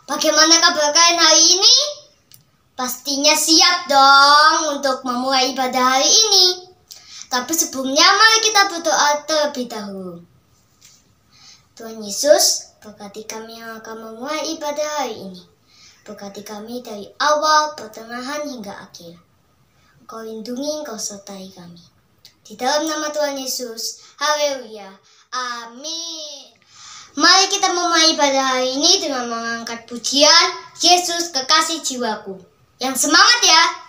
Bagaimana kabar kalian hari ini? Pastinya siap dong untuk memulai ibadah hari ini. Tapi sebelumnya mari kita berdoa terlebih dahulu. Tuhan Yesus, berkati kami yang akan memulai ibadah hari ini. Berkati kami dari awal, pertengahan hingga akhir. Engkau lindungi, Engkau sertai kami. Di dalam nama Tuhan Yesus, haleluya, amin. Mari kita memulai ibadah hari ini dengan mengangkat pujian Yesus Kekasih Jiwaku. Yang semangat ya!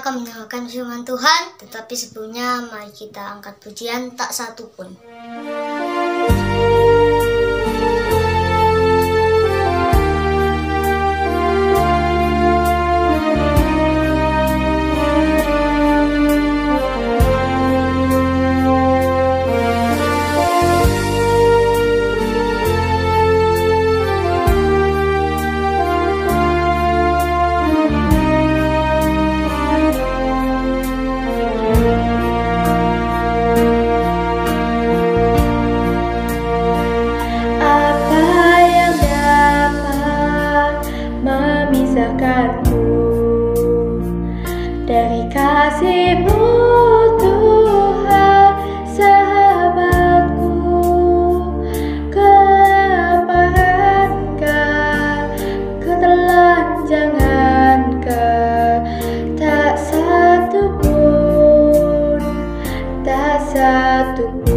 akan mendengarkan firman Tuhan, tetapi sebelumnya mari kita angkat pujian tak satu pun. Dari kasih-Mu Tuhan sahabatku, kelaparan, ketelanjangan, tak satu pun, tak satu pun.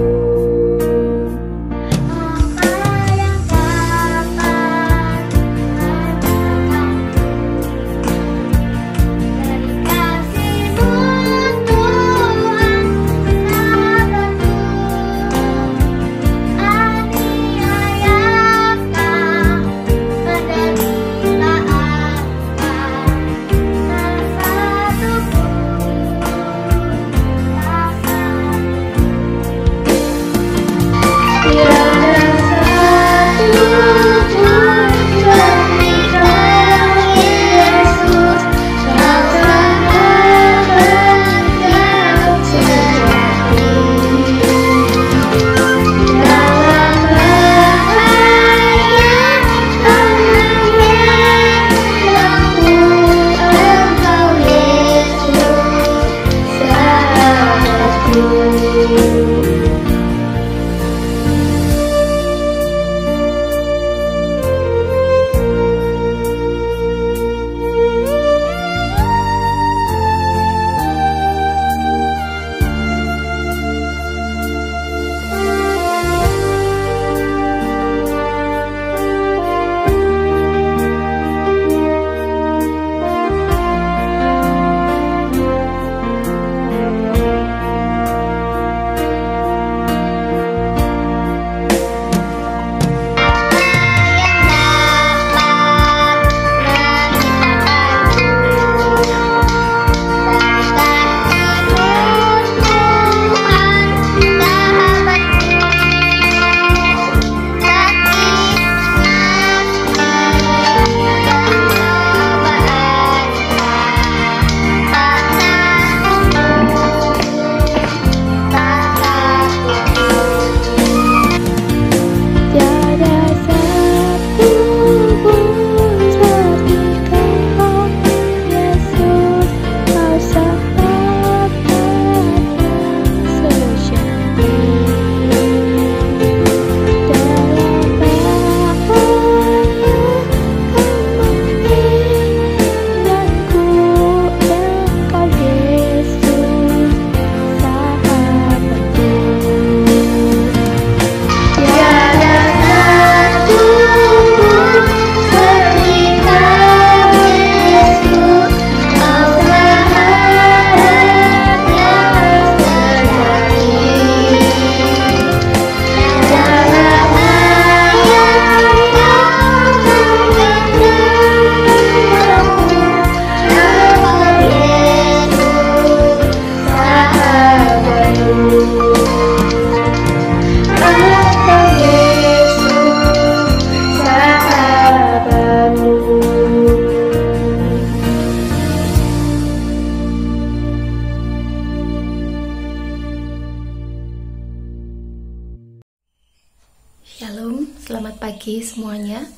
Shalom, selamat pagi semuanya.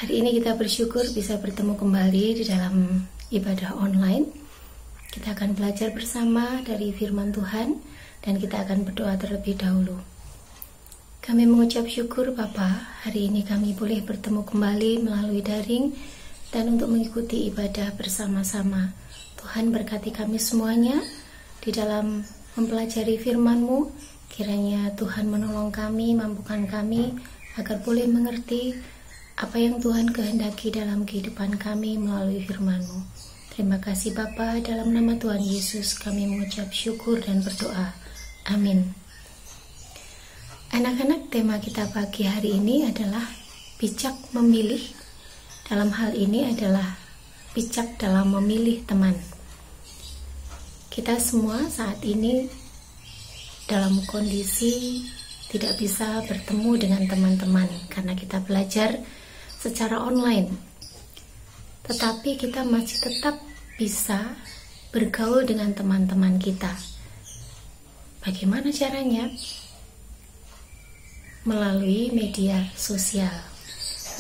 Hari ini kita bersyukur bisa bertemu kembali di dalam ibadah online. Kita akan belajar bersama dari firman Tuhan dan kita akan berdoa terlebih dahulu. Kami mengucap syukur Bapa, hari ini kami boleh bertemu kembali melalui daring dan untuk mengikuti ibadah bersama-sama. Tuhan berkati kami semuanya di dalam mempelajari firman-Mu. Kiranya Tuhan menolong kami, mampukan kami agar boleh mengerti apa yang Tuhan kehendaki dalam kehidupan kami melalui firman-Mu. Terima kasih Bapa, dalam nama Tuhan Yesus kami mengucap syukur dan berdoa. Amin. Anak-anak, tema kita pagi hari ini adalah bijak memilih. Dalam hal ini adalah bijak dalam memilih teman. Kita semua saat ini dalam kondisi tidak bisa bertemu dengan teman-teman karena kita belajar secara online. Tetapi kita masih tetap bisa bergaul dengan teman-teman kita. Bagaimana caranya? Melalui media sosial.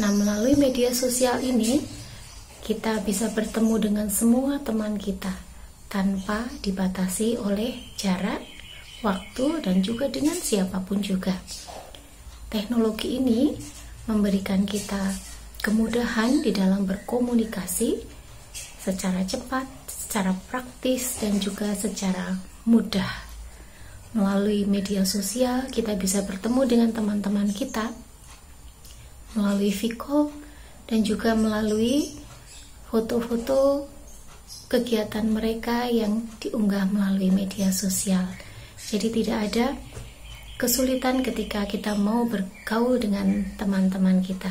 Nah, melalui media sosial ini kita bisa bertemu dengan semua teman kita tanpa dibatasi oleh jarak, waktu, dan juga dengan siapapun juga. Teknologi ini memberikan kita kemudahan di dalam berkomunikasi secara cepat, secara praktis, dan juga secara mudah. Melalui media sosial kita bisa bertemu dengan teman-teman kita melalui video call dan juga melalui foto-foto kegiatan mereka yang diunggah melalui media sosial. Jadi tidak ada kesulitan ketika kita mau bergaul dengan teman-teman kita.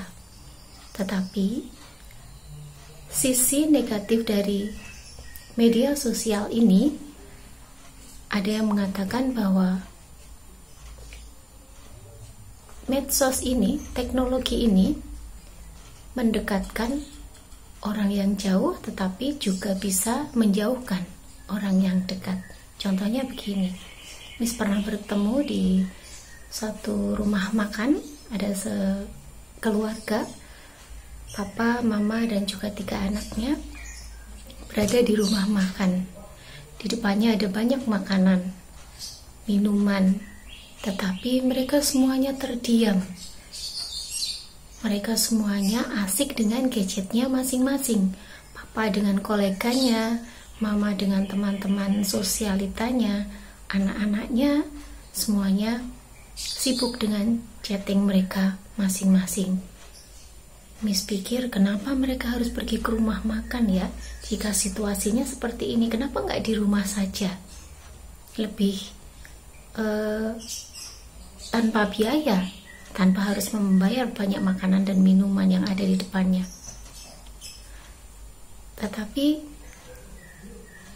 Tetapi sisi negatif dari media sosial ini, ada yang mengatakan bahwa medsos ini, teknologi ini mendekatkan orang yang jauh, tetapi juga bisa menjauhkan orang yang dekat. Contohnya begini, Miss pernah bertemu di satu rumah makan, ada sekeluarga, papa, mama, dan juga 3 anaknya berada di rumah makan. Di depannya ada banyak makanan, minuman, tetapi mereka semuanya terdiam. Mereka semuanya asik dengan gadgetnya masing-masing. Papa dengan koleganya, mama dengan teman-teman sosialitanya, anak-anaknya semuanya sibuk dengan chatting mereka masing-masing. Miss pikir, kenapa mereka harus pergi ke rumah makan ya? Jika situasinya seperti ini, kenapa nggak di rumah saja? Lebih tanpa biaya, tanpa harus membayar banyak makanan dan minuman yang ada di depannya. Tetapi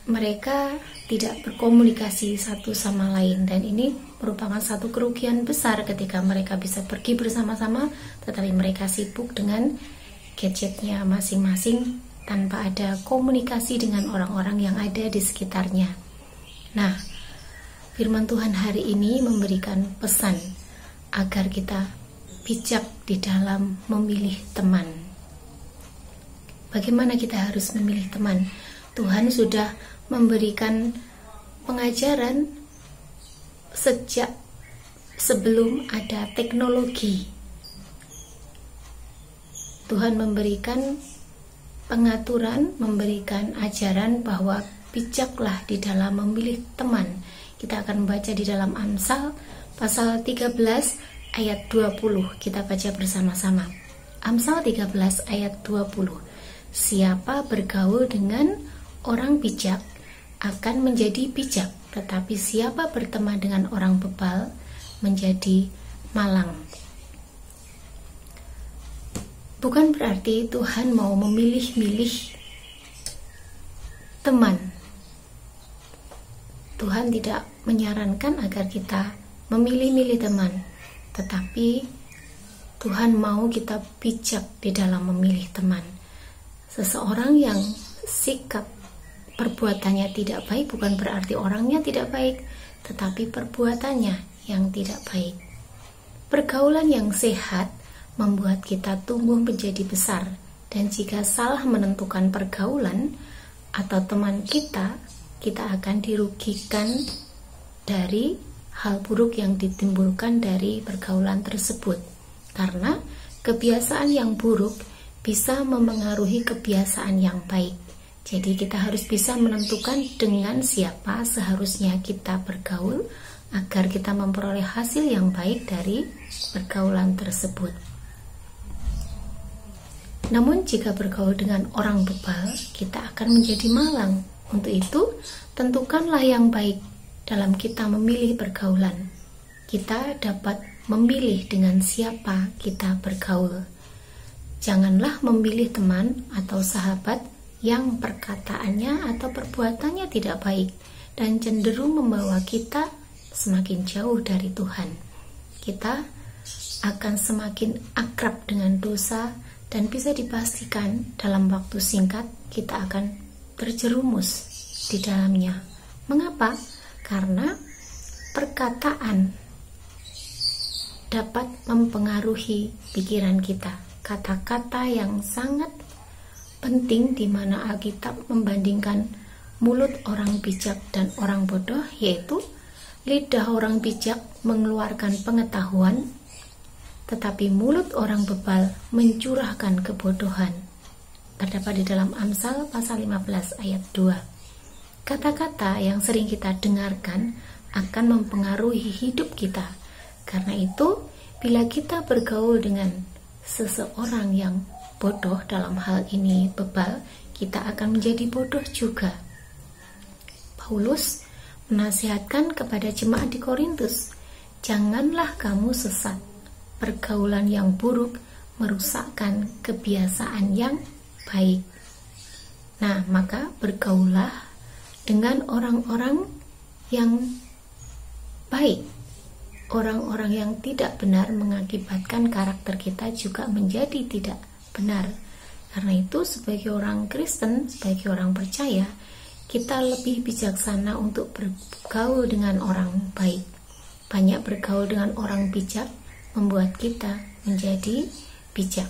mereka tidak berkomunikasi satu sama lain, dan ini merupakan satu kerugian besar ketika mereka bisa pergi bersama-sama tetapi mereka sibuk dengan gadgetnya masing-masing tanpa ada komunikasi dengan orang-orang yang ada di sekitarnya. Nah, firman Tuhan hari ini memberikan pesan agar kita bijak di dalam memilih teman. Bagaimana kita harus memilih teman? Tuhan sudah memberikan pengajaran sejak sebelum ada teknologi. Tuhan memberikan pengaturan, memberikan ajaran bahwa bijaklah di dalam memilih teman. Kita akan membaca di dalam Amsal pasal 13 ayat 20. Kita baca bersama-sama. Amsal 13 ayat 20. Siapa bergaul dengan orang bijak akan menjadi bijak, tetapi siapa berteman dengan orang bebal menjadi malang. Bukan berarti Tuhan mau memilih-milih teman. Tuhan tidak menyarankan agar kita memilih-milih teman, tetapi Tuhan mau kita bijak di dalam memilih teman. Seseorang yang sikap perbuatannya tidak baik bukan berarti orangnya tidak baik, tetapi perbuatannya yang tidak baik. Pergaulan yang sehat membuat kita tumbuh menjadi besar, dan jika salah menentukan pergaulan atau teman kita akan dirugikan dari hal buruk yang ditimbulkan dari pergaulan tersebut. Karena kebiasaan yang buruk bisa memengaruhi kebiasaan yang baik. Jadi kita harus bisa menentukan dengan siapa seharusnya kita bergaul agar kita memperoleh hasil yang baik dari pergaulan tersebut. Namun jika bergaul dengan orang bebal, kita akan menjadi malang. Untuk itu, tentukanlah yang baik dalam kita memilih pergaulan. Kita dapat memilih dengan siapa kita bergaul. Janganlah memilih teman atau sahabat yang perkataannya atau perbuatannya tidak baik dan cenderung membawa kita semakin jauh dari Tuhan. Kita akan semakin akrab dengan dosa dan bisa dipastikan dalam waktu singkat kita akan terjerumus di dalamnya. Mengapa? Karena perkataan dapat mempengaruhi pikiran kita. Kata-kata yang sangat penting di mana Alkitab membandingkan mulut orang bijak dan orang bodoh, yaitu lidah orang bijak mengeluarkan pengetahuan, tetapi mulut orang bebal mencurahkan kebodohan. Terdapat di dalam Amsal pasal 15 ayat 2. Kata-kata yang sering kita dengarkan akan mempengaruhi hidup kita. Karena itu, bila kita bergaul dengan seseorang yang bodoh, dalam hal ini bebal, kita akan menjadi bodoh juga. Paulus menasihatkan kepada jemaat di Korintus, janganlah kamu sesat. Pergaulan yang buruk merusakkan kebiasaan yang baik. Nah, maka bergaullah dengan orang-orang yang baik. Orang-orang yang tidak benar mengakibatkan karakter kita juga menjadi tidak benar. Karena itu sebagai orang Kristen, sebagai orang percaya, kita lebih bijaksana untuk bergaul dengan orang baik. Banyak bergaul dengan orang bijak membuat kita menjadi bijak.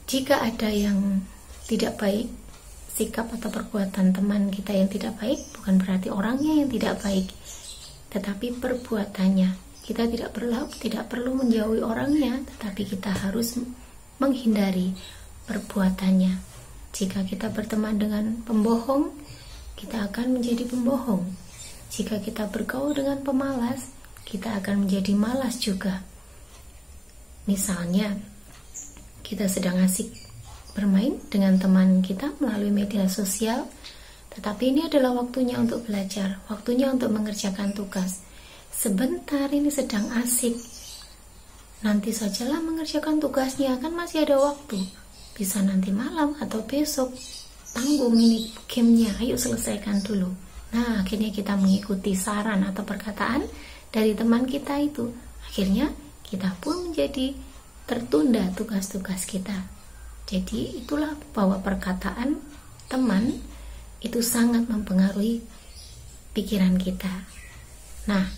Jika ada yang tidak baik, sikap atau perbuatan teman kita yang tidak baik, bukan berarti orangnya yang tidak baik, tetapi perbuatannya. Kita tidak perlu menjauhi orangnya, tetapi kita harus menghindari perbuatannya. Jika kita berteman dengan pembohong, kita akan menjadi pembohong. Jika kita bergaul dengan pemalas, kita akan menjadi malas juga. Misalnya, kita sedang asik bermain dengan teman kita melalui media sosial, tetapi ini adalah waktunya untuk belajar, waktunya untuk mengerjakan tugas. Sebentar ini sedang asik, nanti sajalah mengerjakan tugasnya, kan masih ada waktu. Bisa nanti malam atau besok, tanggung ini gamenya, ayo selesaikan dulu. Nah, akhirnya kita mengikuti saran atau perkataan dari teman kita itu. Akhirnya kita pun menjadi tertunda tugas-tugas kita. Jadi itulah bahwa perkataan teman itu sangat mempengaruhi pikiran kita. Nah,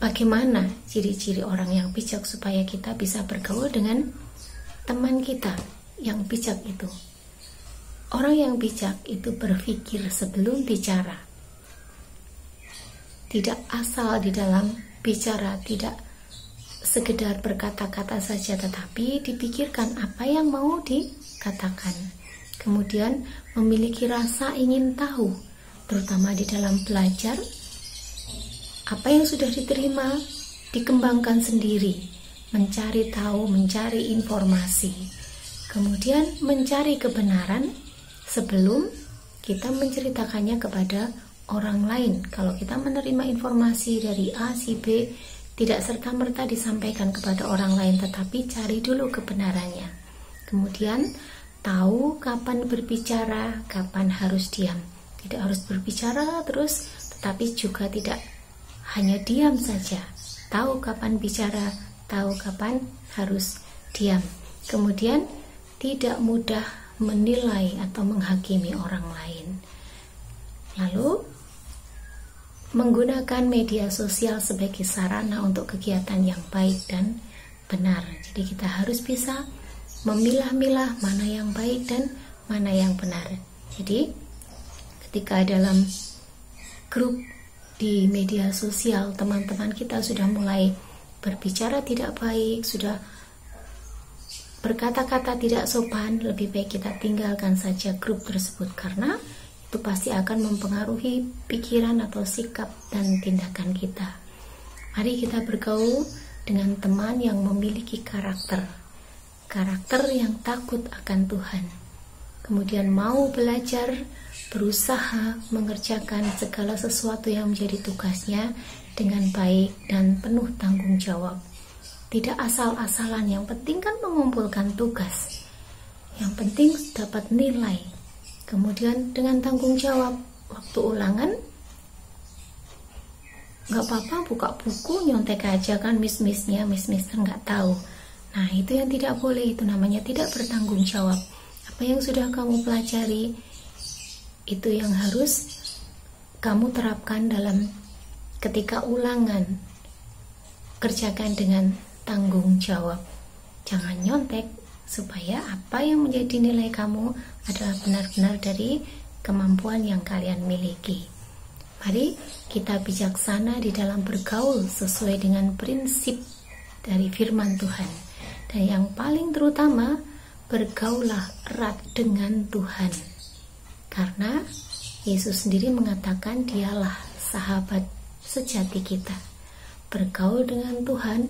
bagaimana ciri-ciri orang yang bijak supaya kita bisa bergaul dengan teman kita yang bijak itu? Orang yang bijak itu berpikir sebelum bicara. Tidak asal di dalam bicara, tidak sekedar berkata-kata saja, tetapi dipikirkan apa yang mau dikatakan. Kemudian memiliki rasa ingin tahu, terutama di dalam belajar. Apa yang sudah diterima dikembangkan sendiri, mencari tahu, mencari informasi, kemudian mencari kebenaran sebelum kita menceritakannya kepada orang lain. Kalau kita menerima informasi dari A, si B, tidak serta-merta disampaikan kepada orang lain, tetapi cari dulu kebenarannya. Kemudian tahu kapan berbicara, kapan harus diam. Tidak harus berbicara terus, tetapi juga tidak hanya diam saja. Tahu kapan bicara, tahu kapan harus diam. Kemudian tidak mudah menilai atau menghakimi orang lain. Lalu menggunakan media sosial sebagai sarana untuk kegiatan yang baik dan benar. Jadi kita harus bisa memilah-milah mana yang baik dan mana yang benar. Jadi ketika dalam grup di media sosial teman-teman kita sudah mulai berbicara tidak baik, sudah berkata-kata tidak sopan, lebih baik kita tinggalkan saja grup tersebut, karena itu pasti akan mempengaruhi pikiran atau sikap dan tindakan kita. Mari kita bergaul dengan teman yang memiliki karakter yang takut akan Tuhan. Kemudian mau belajar, berusaha mengerjakan segala sesuatu yang menjadi tugasnya dengan baik dan penuh tanggung jawab. Tidak asal-asalan, yang penting kan mengumpulkan tugas. Yang penting dapat nilai. Kemudian dengan tanggung jawab, waktu ulangan nggak apa-apa buka buku nyontek aja kan, miss-mister nggak tahu. Nah, itu yang tidak boleh, itu namanya tidak bertanggung jawab. Apa yang sudah kamu pelajari, itu yang harus kamu terapkan dalam ketika ulangan. Kerjakan dengan tanggung jawab. Jangan nyontek, supaya apa yang menjadi nilai kamu adalah benar-benar dari kemampuan yang kalian miliki. Mari kita bijaksana di dalam bergaul sesuai dengan prinsip dari firman Tuhan. Dan yang paling terutama, bergaulah erat dengan Tuhan. Karena Yesus sendiri mengatakan dialah sahabat sejati kita. Bergaul dengan Tuhan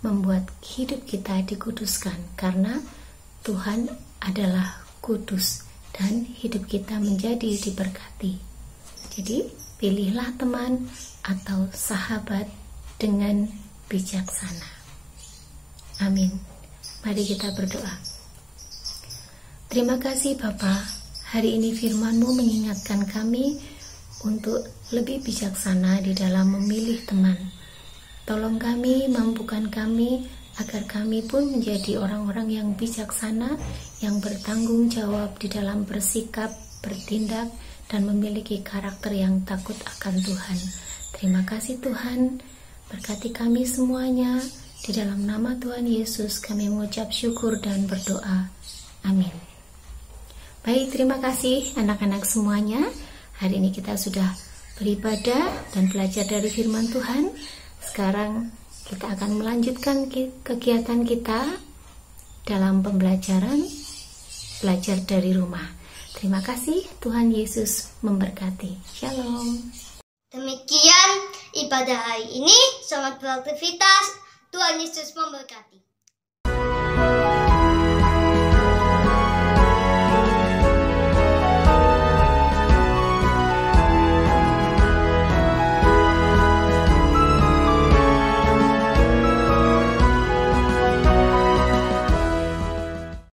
membuat hidup kita dikuduskan, karena Tuhan adalah kudus dan hidup kita menjadi diberkati. Jadi pilihlah teman atau sahabat dengan bijaksana. Amin. Mari kita berdoa. Terima kasih Bapa, hari ini firman-Mu mengingatkan kami untuk lebih bijaksana di dalam memilih teman. Tolong kami, mampukan kami, agar kami pun menjadi orang-orang yang bijaksana, yang bertanggung jawab di dalam bersikap, bertindak, dan memiliki karakter yang takut akan Tuhan. Terima kasih Tuhan, berkati kami semuanya. Di dalam nama Tuhan Yesus kami mengucap syukur dan berdoa. Amin. Baik, terima kasih anak-anak semuanya. Hari ini kita sudah beribadah dan belajar dari firman Tuhan. Sekarang kita akan melanjutkan kegiatan kita dalam pembelajaran belajar dari rumah. Terima kasih, Tuhan Yesus memberkati. Shalom. Demikian ibadah hari ini. Selamat beraktivitas. Tuhan Yesus memberkati.